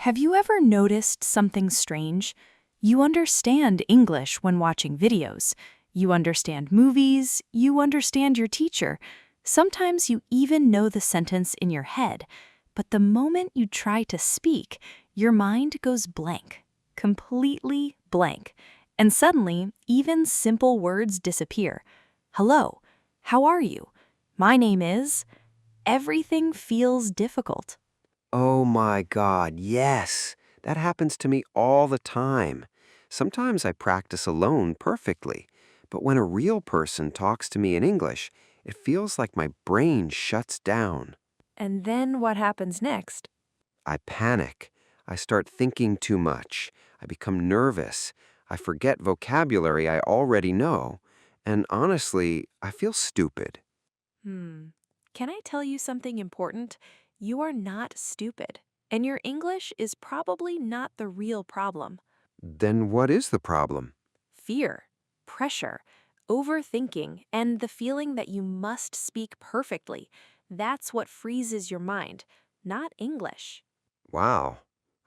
Have you ever noticed something strange? You understand English when watching videos. You understand movies. You understand your teacher. Sometimes you even know the sentence in your head. But the moment you try to speak, your mind goes blank. Completely blank. And suddenly, even simple words disappear. Hello. How are you? My name is... Everything feels difficult. Oh my God, yes. That happens to me all the time. Sometimes I practice alone perfectly, but when a real person talks to me in English, it feels like my brain shuts down. And then what happens next? I panic. I start thinking too much. I become nervous. I forget vocabulary I already know. And honestly, I feel stupid. Can I tell you something important? You are not stupid, and your English is probably not the real problem. Then what is the problem? Fear, pressure, overthinking, and the feeling that you must speak perfectly. That's what freezes your mind, not English. Wow,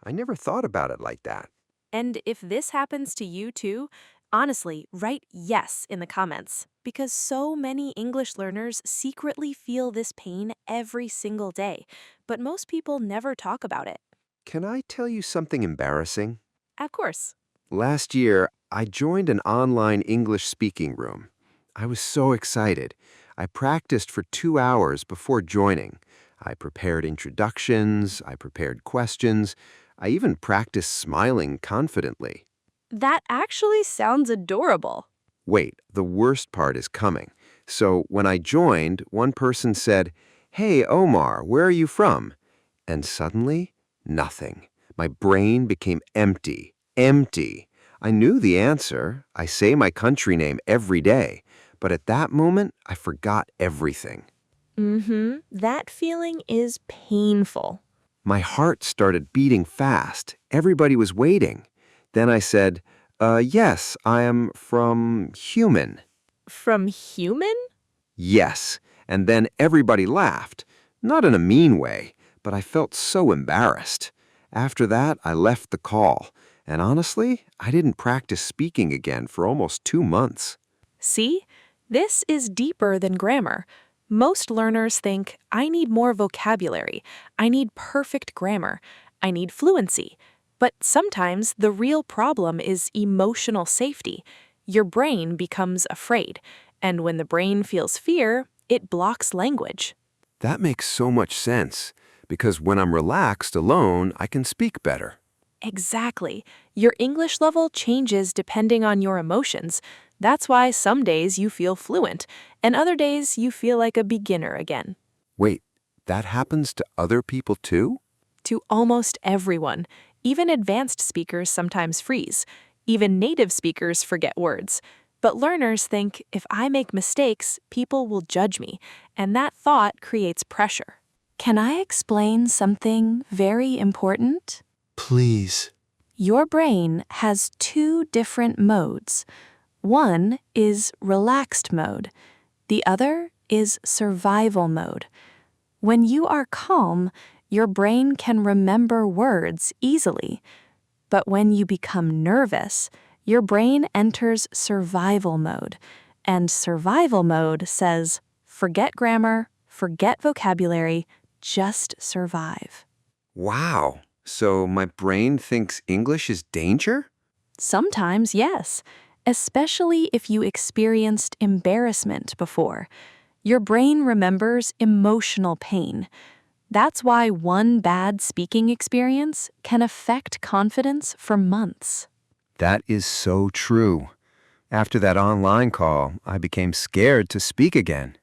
I never thought about it like that. And if this happens to you too, honestly, write yes in the comments because so many English learners secretly feel this pain every single day, but most people never talk about it. Can I tell you something embarrassing? Of course. Last year, I joined an online English speaking room. I was so excited. I practiced for 2 hours before joining. I prepared introductions, I prepared questions, I even practiced smiling confidently. That actually sounds adorable. Wait, the worst part is coming. So when I joined, one person said, "Hey, Omar, where are you from?" And suddenly, nothing. My brain became empty. Empty. I knew the answer. I say my country name every day. But at that moment, I forgot everything. That feeling is painful. My heart started beating fast. Everybody was waiting. Then I said, yes, I am from human. From human? Yes. And then everybody laughed. Not in a mean way, but I felt so embarrassed. After that, I left the call. And honestly, I didn't practice speaking again for almost 2 months. See? This is deeper than grammar. Most learners think, I need more vocabulary, I need perfect grammar, I need fluency. But sometimes the real problem is emotional safety. Your brain becomes afraid, and when the brain feels fear, it blocks language. That makes so much sense, because when I'm relaxed alone, I can speak better. Exactly. Your English level changes depending on your emotions. That's why some days you feel fluent, and other days you feel like a beginner again. Wait, that happens to other people too? To almost everyone, even advanced speakers sometimes freeze. Even native speakers forget words. But learners think if I make mistakes, people will judge me, and that thought creates pressure. Can I explain something very important? Please. Your brain has two different modes. One is relaxed mode. The other is survival mode. When you are calm, your brain can remember words easily. But when you become nervous, your brain enters survival mode. And survival mode says, forget grammar, forget vocabulary, just survive. Wow. So my brain thinks English is danger? Sometimes, yes, especially if you experienced embarrassment before. Your brain remembers emotional pain. That's why one bad speaking experience can affect confidence for months. That is so true. After that online call, I became scared to speak again.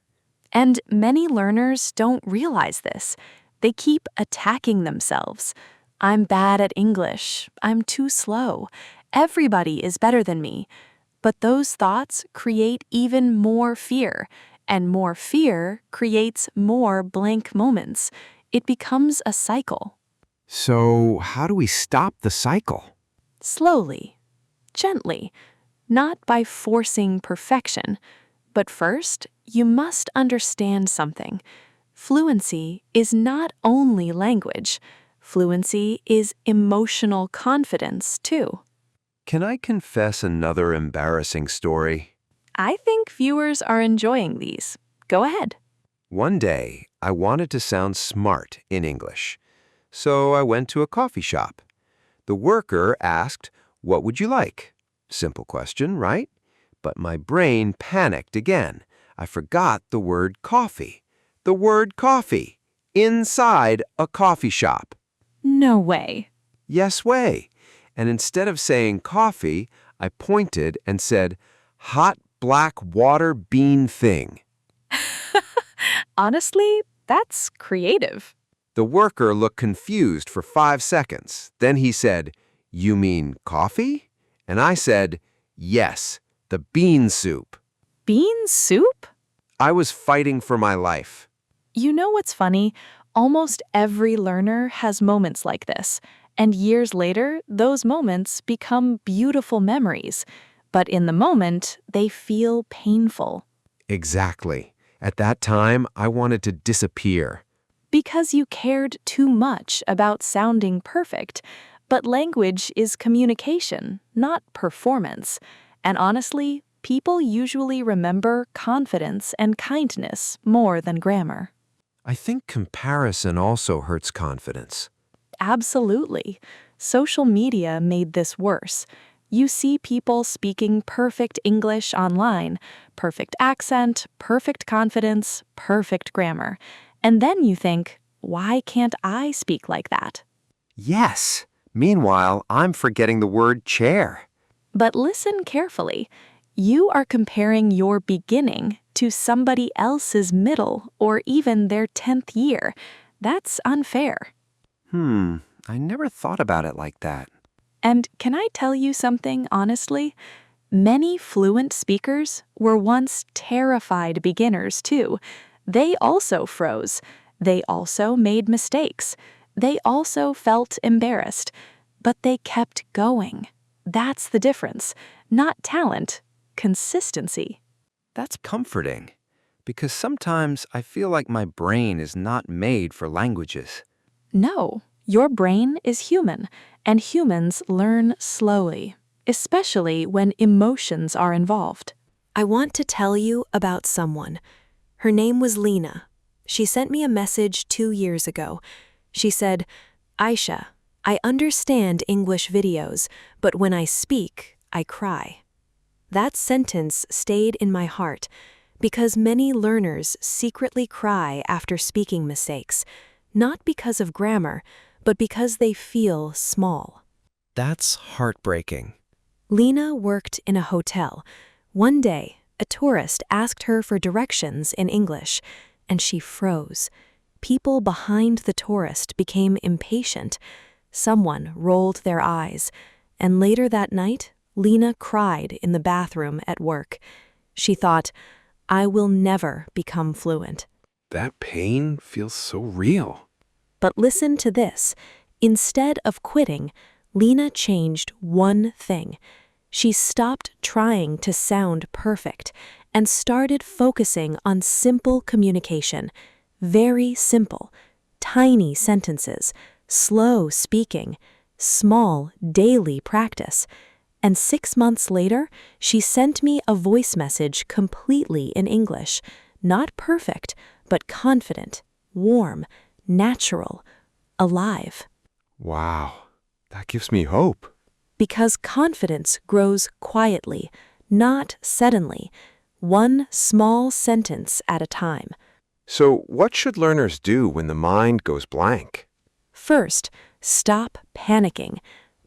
And many learners don't realize this. They keep attacking themselves. I'm bad at English. I'm too slow. Everybody is better than me. But those thoughts create even more fear, and more fear creates more blank moments. It becomes a cycle. So, how do we stop the cycle? Slowly, gently, not by forcing perfection. But first, you must understand something. Fluency is not only language. Fluency is emotional confidence, too. Can I confess another embarrassing story? I think viewers are enjoying these. Go ahead. One day, I wanted to sound smart in English, so I went to a coffee shop. The worker asked, "What would you like?" Simple question, right? But my brain panicked again. I forgot the word coffee. The word coffee. Inside a coffee shop. No way. Yes way. And instead of saying coffee, I pointed and said, hot black water bean thing. Honestly, that's creative. The worker looked confused for 5 seconds. Then he said, "You mean coffee?" And I said, "Yes, the bean soup." Bean soup? I was fighting for my life. You know what's funny? Almost every learner has moments like this, and years later, those moments become beautiful memories. But in the moment, they feel painful. Exactly. At that time, I wanted to disappear. Because you cared too much about sounding perfect. But language is communication, not performance. And honestly, people usually remember confidence and kindness more than grammar. I think comparison also hurts confidence. Absolutely. Social media made this worse. You see people speaking perfect English online, perfect accent, perfect confidence, perfect grammar. And then you think, why can't I speak like that? Yes. Meanwhile, I'm forgetting the word chair. But listen carefully. You are comparing your beginning to somebody else's middle or even their 10th year. That's unfair. I never thought about it like that. And can I tell you something honestly? Many fluent speakers were once terrified beginners too. They also froze. They also made mistakes. They also felt embarrassed. But they kept going. That's the difference. Not talent, consistency. That's comforting, because sometimes I feel like my brain is not made for languages. No, your brain is human, and humans learn slowly, especially when emotions are involved. I want to tell you about someone. Her name was Lena. She sent me a message 2 years ago. She said, "Aisha, I understand English videos, but when I speak, I cry." That sentence stayed in my heart because many learners secretly cry after speaking mistakes, not because of grammar, but because they feel small. That's heartbreaking. Lena worked in a hotel. One day, a tourist asked her for directions in English, and she froze. People behind the tourist became impatient. Someone rolled their eyes, and later that night, Lena cried in the bathroom at work. She thought, I will never become fluent. That pain feels so real. But listen to this. Instead of quitting, Lena changed one thing. She stopped trying to sound perfect and started focusing on simple communication. Very simple. Tiny sentences, slow speaking, small daily practice. And 6 months later, she sent me a voice message completely in English. Not perfect, but confident, warm, natural, alive. Wow, that gives me hope. Because confidence grows quietly, not suddenly, one small sentence at a time. So, what should learners do when the mind goes blank? First, stop panicking.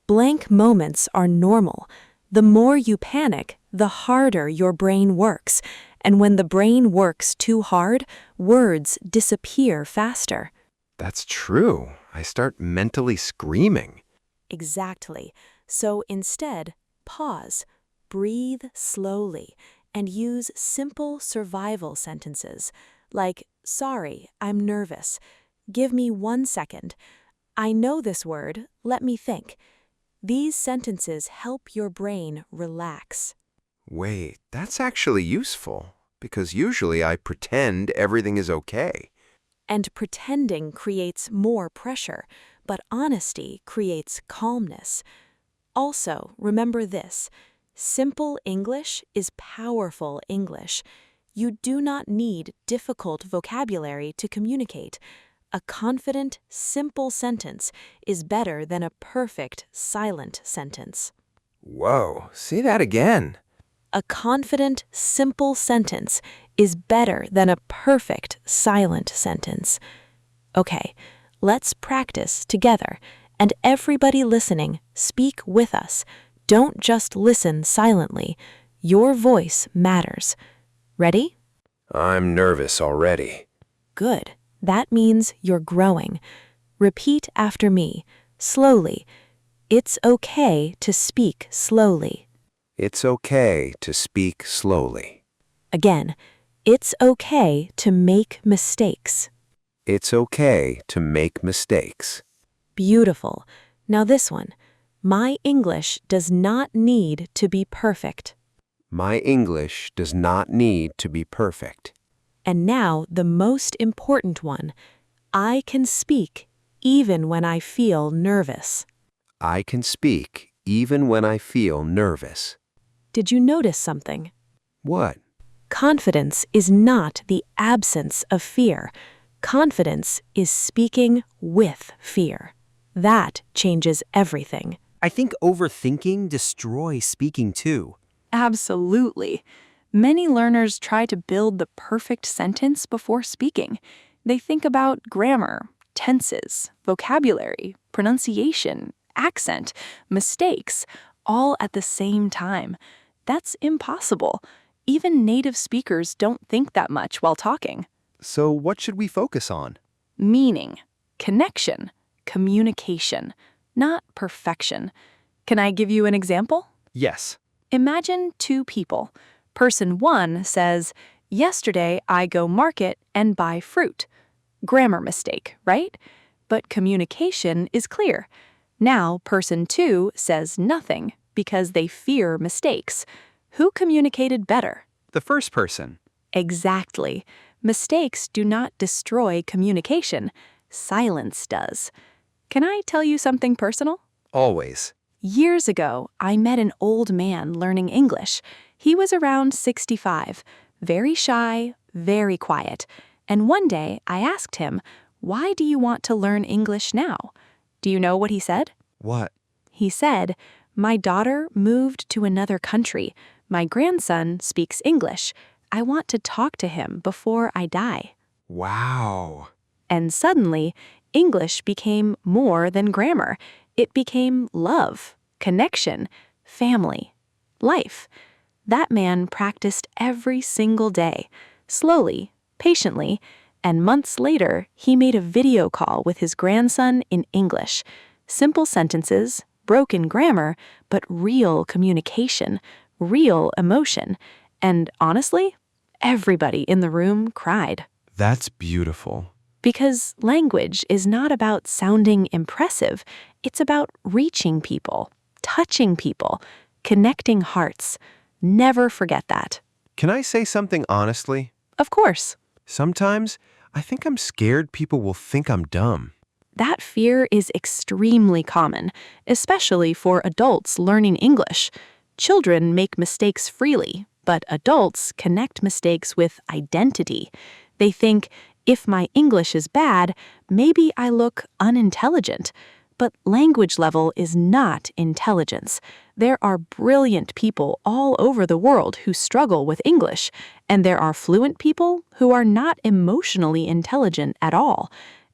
Blank moments are normal. The more you panic, the harder your brain works. And when the brain works too hard, words disappear faster. That's true. I start mentally screaming. Exactly. So instead, pause, breathe slowly, and use simple survival sentences like, "Sorry, I'm nervous. Give me 1 second. I know this word. Let me think." These sentences help your brain relax. Wait, that's actually useful, because usually I pretend everything is okay. And pretending creates more pressure. but honesty creates calmness. Also, remember this: simple English is powerful English. You do not need difficult vocabulary to communicate. A confident, simple sentence is better than a perfect, silent sentence. Whoa, say that again. A confident, simple sentence is better than a perfect, silent sentence. Okay, let's practice together, and everybody listening, speak with us. Don't just listen silently. Your voice matters. Ready? I'm nervous already. Good. That means you're growing. Repeat after me, slowly. It's okay to speak slowly. It's okay to speak slowly. Again, it's okay to make mistakes. It's okay to make mistakes. Beautiful. Now this one. My English does not need to be perfect. My English does not need to be perfect. And now the most important one. I can speak even when I feel nervous. I can speak even when I feel nervous. Did you notice something? What? Confidence is not the absence of fear. Confidence is speaking with fear. That changes everything. I think overthinking destroys speaking too. Absolutely. Many learners try to build the perfect sentence before speaking. They think about grammar, tenses, vocabulary, pronunciation, accent, mistakes, all at the same time. That's impossible. Even native speakers don't think that much while talking. So what should we focus on? Meaning, connection, communication, not perfection. Can I give you an example? Yes. Imagine two people. Person one says, "Yesterday I go market and buy fruit." Grammar mistake, right? But communication is clear. Now person two says nothing because they fear mistakes. Who communicated better? The first person. Exactly. Mistakes do not destroy communication. Silence does. Can I tell you something personal? Always. Years ago, I met an old man learning English. He was around 65, very shy, very quiet. And one day I asked him, "Why do you want to learn English now?" Do you know what he said? What? He said, "My daughter moved to another country. My grandson speaks English. I want to talk to him before I die." Wow. And suddenly, English became more than grammar. It became love, connection, family, life. That man practiced every single day, slowly, patiently, and months later, he made a video call with his grandson in English. Simple sentences, broken grammar, but real communication, real emotion. And honestly, everybody in the room cried. That's beautiful. Because language is not about sounding impressive, it's about reaching people, touching people, connecting hearts. Never forget that. Can I say something honestly? Of course. Sometimes I think I'm scared people will think I'm dumb. That fear is extremely common, especially for adults learning English. Children make mistakes freely, but adults connect mistakes with identity. They think, if my English is bad, maybe I look unintelligent. But language level is not intelligence. There are brilliant people all over the world who struggle with English, and there are fluent people who are not emotionally intelligent at all.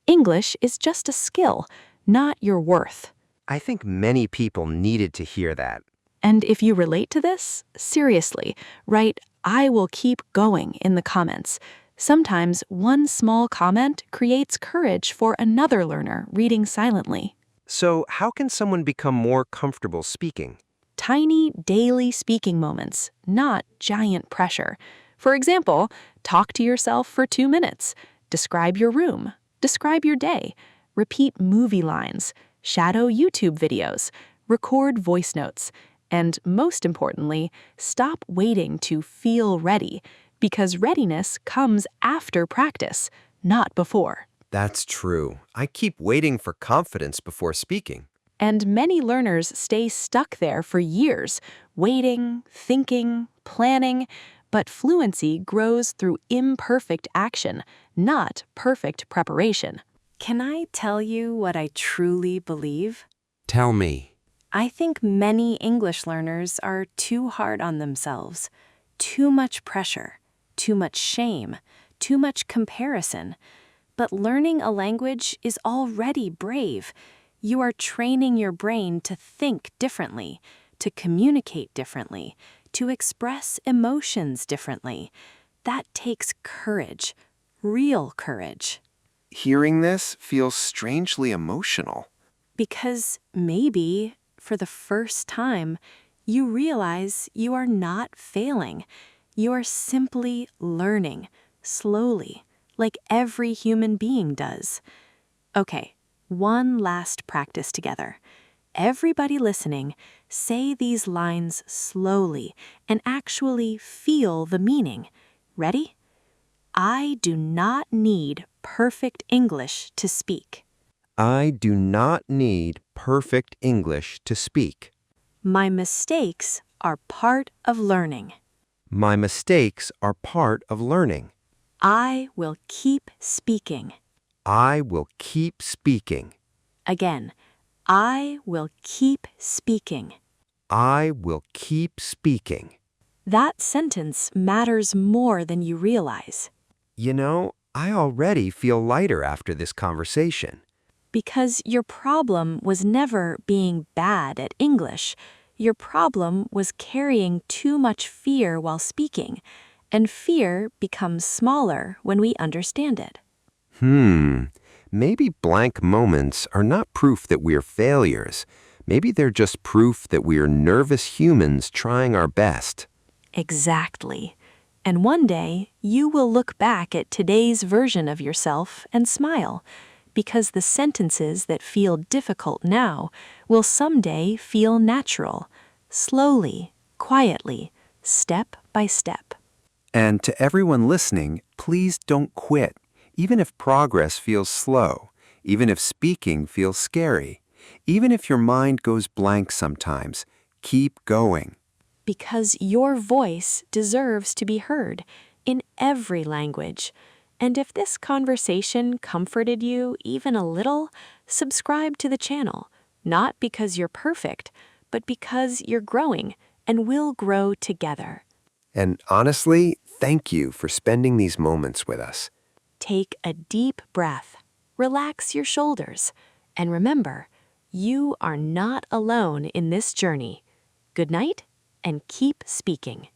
English is just a skill, not your worth. I think many people needed to hear that. And if you relate to this, seriously, write "I will keep going" in the comments. Sometimes one small comment creates courage for another learner reading silently. So, how can someone become more comfortable speaking? Tiny daily speaking moments, not giant pressure. For example, talk to yourself for 2 minutes. Describe your room. Describe your day. Repeat movie lines. Shadow YouTube videos. Record voice notes. And most importantly, stop waiting to feel ready, because readiness comes after practice, not before. That's true. I keep waiting for confidence before speaking. And many learners stay stuck there for years, waiting, thinking, planning. But fluency grows through imperfect action, not perfect preparation. Can I tell you what I truly believe? Tell me. I think many English learners are too hard on themselves. Too much pressure, too much shame, too much comparison. But learning a language is already brave. You are training your brain to think differently, to communicate differently, to express emotions differently. That takes courage, real courage. Hearing this feels strangely emotional. Because maybe, for the first time, you realize you are not failing. You are simply learning, slowly, like every human being does. Okay, one last practice together. Everybody listening, say these lines slowly and actually feel the meaning. Ready? I do not need perfect English to speak. I do not need perfect English to speak. My mistakes are part of learning. My mistakes are part of learning. I will keep speaking. I will keep speaking. Again, I will keep speaking. I will keep speaking. That sentence matters more than you realize. You know, I already feel lighter after this conversation. Because your problem was never being bad at English. Your problem was carrying too much fear while speaking, and fear becomes smaller when we understand it. Maybe blank moments are not proof that we're failures. Maybe they're just proof that we're nervous humans trying our best. Exactly. And one day, you will look back at today's version of yourself and smile, because the sentences that feel difficult now will someday feel natural, slowly, quietly, step by step. And to everyone listening, please don't quit. Even if progress feels slow, even if speaking feels scary, even if your mind goes blank sometimes, keep going. Because your voice deserves to be heard in every language. And if this conversation comforted you even a little, subscribe to the channel, not because you're perfect, but because you're growing and will grow together. And honestly, thank you for spending these moments with us. Take a deep breath, relax your shoulders, and remember, you are not alone in this journey. Good night, and keep speaking.